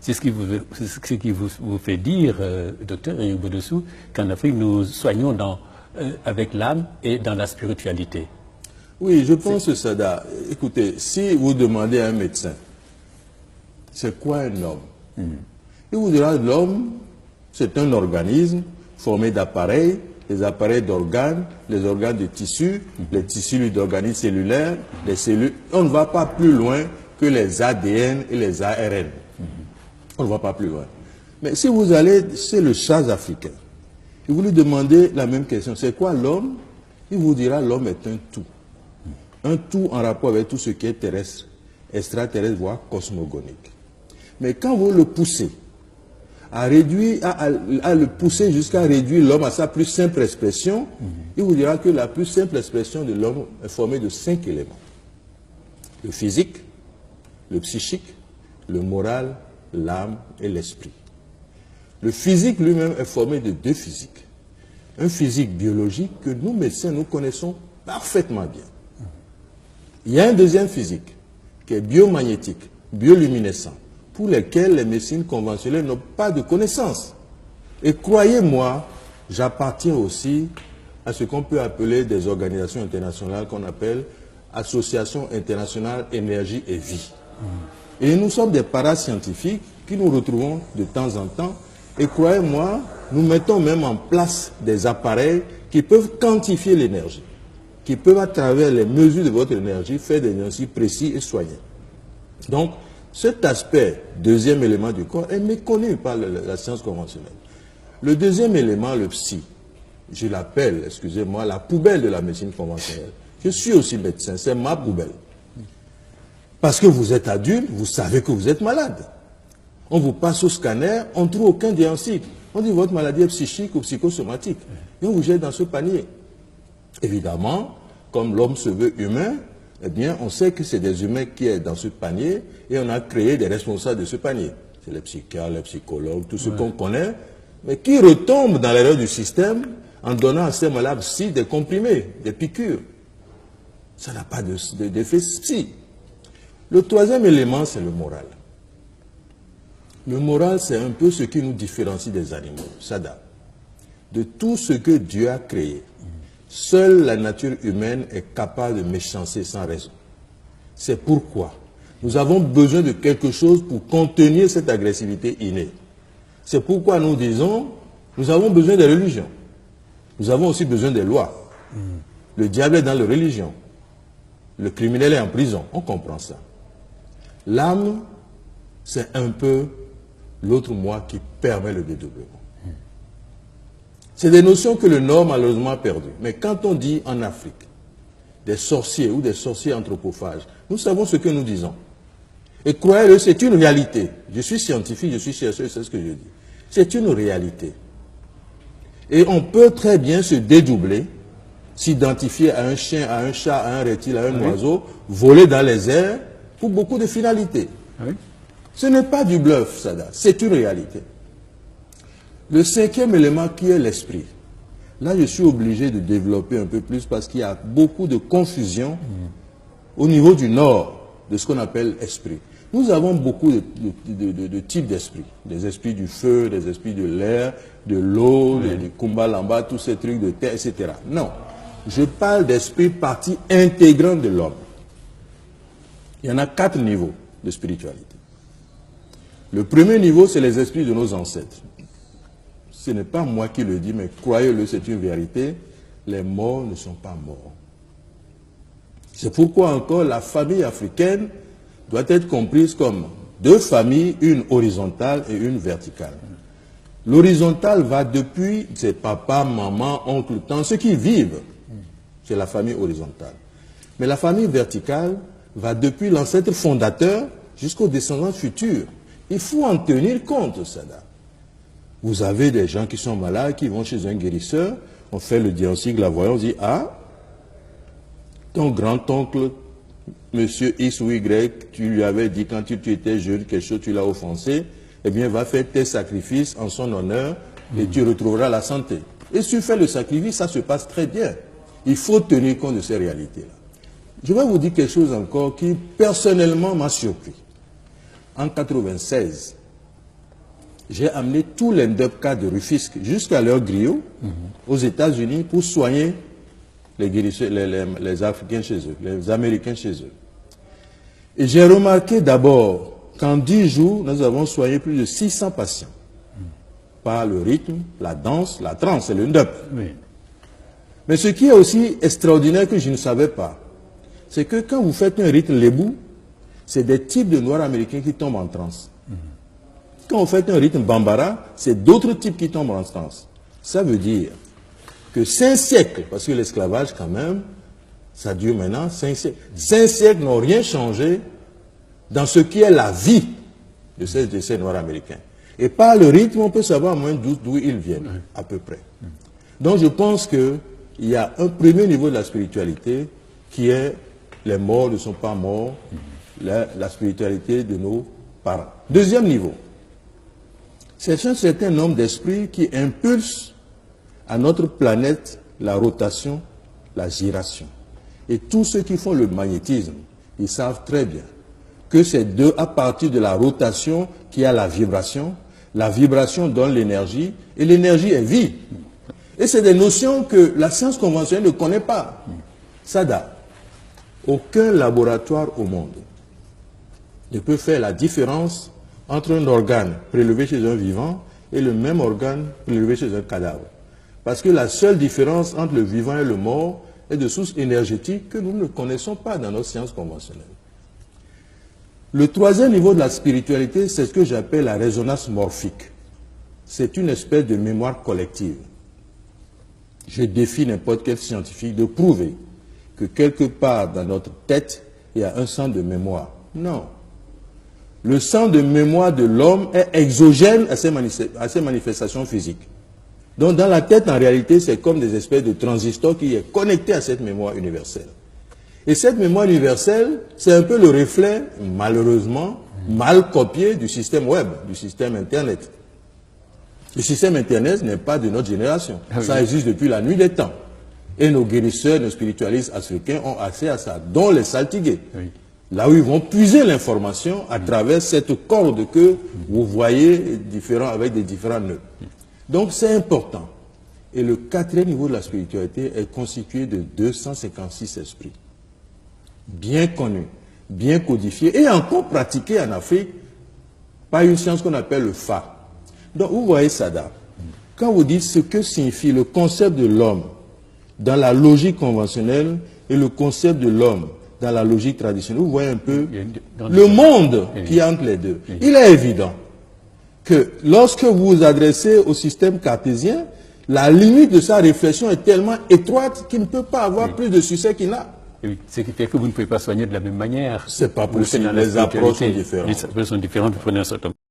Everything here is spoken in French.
C'est ce qui vous fait dire, docteur Eyou-Bodossou, qu'en Afrique, nous soignons avec l'âme et dans la spiritualité. Oui, je pense, Sada. Écoutez, si vous demandez à un médecin, c'est quoi un homme? Il vous dira, l'homme, c'est un organisme formé d'appareils, les appareils d'organes, les organes de tissus, les tissus d'organismes cellulaires, les cellules. On ne va pas plus loin que les ADN et les ARN. On ne va pas plus loin. Mais si vous allez chez le Chaz africain, et vous lui demandez la même question, c'est quoi l'homme? Il vous dira, l'homme est un tout. Un tout en rapport avec tout ce qui est terrestre, extraterrestre, voire cosmogonique. Mais quand vous le poussez, à le pousser jusqu'à réduire l'homme à sa plus simple expression, il vous dira que la plus simple expression de l'homme est formée de 5 éléments. Le physique, le psychique, le moral, l'âme et l'esprit. Le physique lui-même est formé de 2 physiques. Un physique biologique que nous, médecins, nous connaissons parfaitement bien. Il y a un deuxième physique qui est biomagnétique, bioluminescent, pour lesquels les médecines conventionnelles n'ont pas de connaissances. Et croyez-moi, j'appartiens aussi à ce qu'on peut appeler des organisations internationales qu'on appelle Association internationale énergie et vie. Et nous sommes des parascientifiques qui nous retrouvons de temps en temps. Et croyez-moi, nous mettons même en place des appareils qui peuvent quantifier l'énergie, qui peuvent, à travers les mesures de votre énergie, faire des diagnostics précis et soignés. Donc, cet aspect, deuxième élément du corps, est méconnu par la science conventionnelle. Le deuxième élément, le psy, je l'appelle, excusez-moi, la poubelle de la médecine conventionnelle. Je suis aussi médecin, c'est ma poubelle. Parce que vous êtes adulte, vous savez que vous êtes malade. On vous passe au scanner, on ne trouve aucun diagnostic. On dit votre maladie est psychique ou psychosomatique. Et on vous jette dans ce panier. Évidemment, comme l'homme se veut humain, eh bien, on sait que c'est des humains qui sont dans ce panier et on a créé des responsables de ce panier. C'est les psychiatres, les psychologues, tout ce qu'on connaît, mais qui retombent dans l'erreur du système en donnant à ces malades psy des comprimés, des piqûres. Ça n'a pas d'effet psy. Le troisième élément, c'est le moral. Le moral, c'est un peu ce qui nous différencie des animaux, Sada. De tout ce que Dieu a créé, seule la nature humaine est capable de méchancer sans raison. C'est pourquoi nous avons besoin de quelque chose pour contenir cette agressivité innée. C'est pourquoi nous disons, nous avons besoin des religions. Nous avons aussi besoin des lois. Le diable est dans les religions. Le criminel est en prison. On comprend ça. L'âme, c'est un peu l'autre moi qui permet le dédoublement. C'est des notions que le Nord malheureusement a perdues. Mais quand on dit en Afrique des sorciers ou des sorciers anthropophages, nous savons ce que nous disons. Et croyez-le, c'est une réalité. Je suis scientifique, je suis chercheur, c'est ce que je dis. C'est une réalité. Et on peut très bien se dédoubler, s'identifier à un chien, à un chat, à un reptile, à un oiseau, voler dans les airs pour beaucoup de finalités. Ce n'est pas du bluff, Sada, c'est une réalité. Le cinquième élément qui est l'esprit. Là, je suis obligé de développer un peu plus parce qu'il y a beaucoup de confusion au niveau du Nord de ce qu'on appelle esprit. Nous avons beaucoup de types d'esprits. Des esprits du feu, des esprits de l'air, de l'eau, du Kumbalamba, tous ces trucs de terre, etc. Non. Je parle d'esprit partie intégrante de l'homme. Il y en a 4 niveaux de spiritualité. Le premier niveau, c'est les esprits de nos ancêtres. Ce n'est pas moi qui le dis, mais croyez-le, c'est une vérité. Les morts ne sont pas morts. C'est pourquoi encore la famille africaine doit être comprise comme 2 familles, une horizontale et une verticale. L'horizontale va depuis ses papas, maman, oncles, tantes, ceux qui vivent. C'est la famille horizontale. Mais la famille verticale va depuis l'ancêtre fondateur jusqu'aux descendants futurs. Il faut en tenir compte, Sada. Vous avez des gens qui sont malades, qui vont chez un guérisseur, on fait le diagnostic, la voyance, on dit, ah, ton grand-oncle, monsieur X ou Y, tu lui avais dit quand tu étais jeune, quelque chose, tu l'as offensé, eh bien, va faire tes sacrifices en son honneur et tu retrouveras la santé. Et si tu fais le sacrifice, ça se passe très bien. Il faut tenir compte de ces réalités-là. Je vais vous dire quelque chose encore qui, personnellement, m'a surpris. En 1996, j'ai amené tous les NDEPCA de Rufisque jusqu'à leur griot aux États-Unis pour soigner les Africains chez eux, les Américains chez eux. Et j'ai remarqué d'abord qu'en 10 jours, nous avons soigné plus de 600 patients par le rythme, la danse, la trance et le NDEP. Oui. Mais ce qui est aussi extraordinaire que je ne savais pas, c'est que quand vous faites un rythme lébou, c'est des types de Noirs américains qui tombent en transe. Quand vous faites un rythme bambara, c'est d'autres types qui tombent en transe. Ça veut dire que 5 siècles, parce que l'esclavage quand même, ça dure maintenant 5 siècles. 5 siècles n'ont rien changé dans ce qui est la vie de ces Noirs américains. Et par le rythme, on peut savoir moins d'où ils viennent, à peu près. Donc je pense qu'il y a un premier niveau de la spiritualité qui est les morts ne sont pas morts, la spiritualité de nos parents. Deuxième niveau, c'est un certain nombre d'esprits qui impulsent à notre planète la rotation, la giration. Et tous ceux qui font le magnétisme, ils savent très bien que c'est à partir de la rotation qu'il y a la vibration donne l'énergie, et l'énergie est vie. Et c'est des notions que la science conventionnelle ne connaît pas. Sada, aucun laboratoire au monde ne peut faire la différence entre un organe prélevé chez un vivant et le même organe prélevé chez un cadavre. Parce que la seule différence entre le vivant et le mort est de source énergétique que nous ne connaissons pas dans notre science conventionnelle. Le troisième niveau de la spiritualité, c'est ce que j'appelle la résonance morphique. C'est une espèce de mémoire collective. Je défie n'importe quel scientifique de prouver que quelque part dans notre tête, il y a un centre de mémoire. Non. Le centre de mémoire de l'homme est exogène à ses manifestations physiques. Donc dans la tête, en réalité, c'est comme des espèces de transistors qui est connecté à cette mémoire universelle. Et cette mémoire universelle, c'est un peu le reflet, malheureusement, mal copié du système web, du système Internet. Le système Internet n'est pas de notre génération. Ah oui. Ça existe depuis la nuit des temps. Et nos guérisseurs, nos spiritualistes africains ont accès à ça, dont les saltigués. Oui. Là où ils vont puiser l'information à travers cette corde que vous voyez avec des différents nœuds. Donc c'est important. Et le quatrième niveau de la spiritualité est constitué de 256 esprits. Bien connus, bien codifiés et encore pratiqués en Afrique par une science qu'on appelle le Fa. Donc vous voyez Sada, quand vous dites ce que signifie le concept de l'homme dans la logique conventionnelle et le concept de l'homme dans la logique traditionnelle, vous voyez un peu le monde qui est entre les deux. Il est évident que lorsque vous vous adressez au système cartésien, la limite de sa réflexion est tellement étroite qu'il ne peut pas avoir plus de succès qu'il a. Oui, ce qui fait que vous ne pouvez pas soigner de la même manière. C'est pas possible, les approches sont différentes. Les approches sont différentes, vous prenez un certain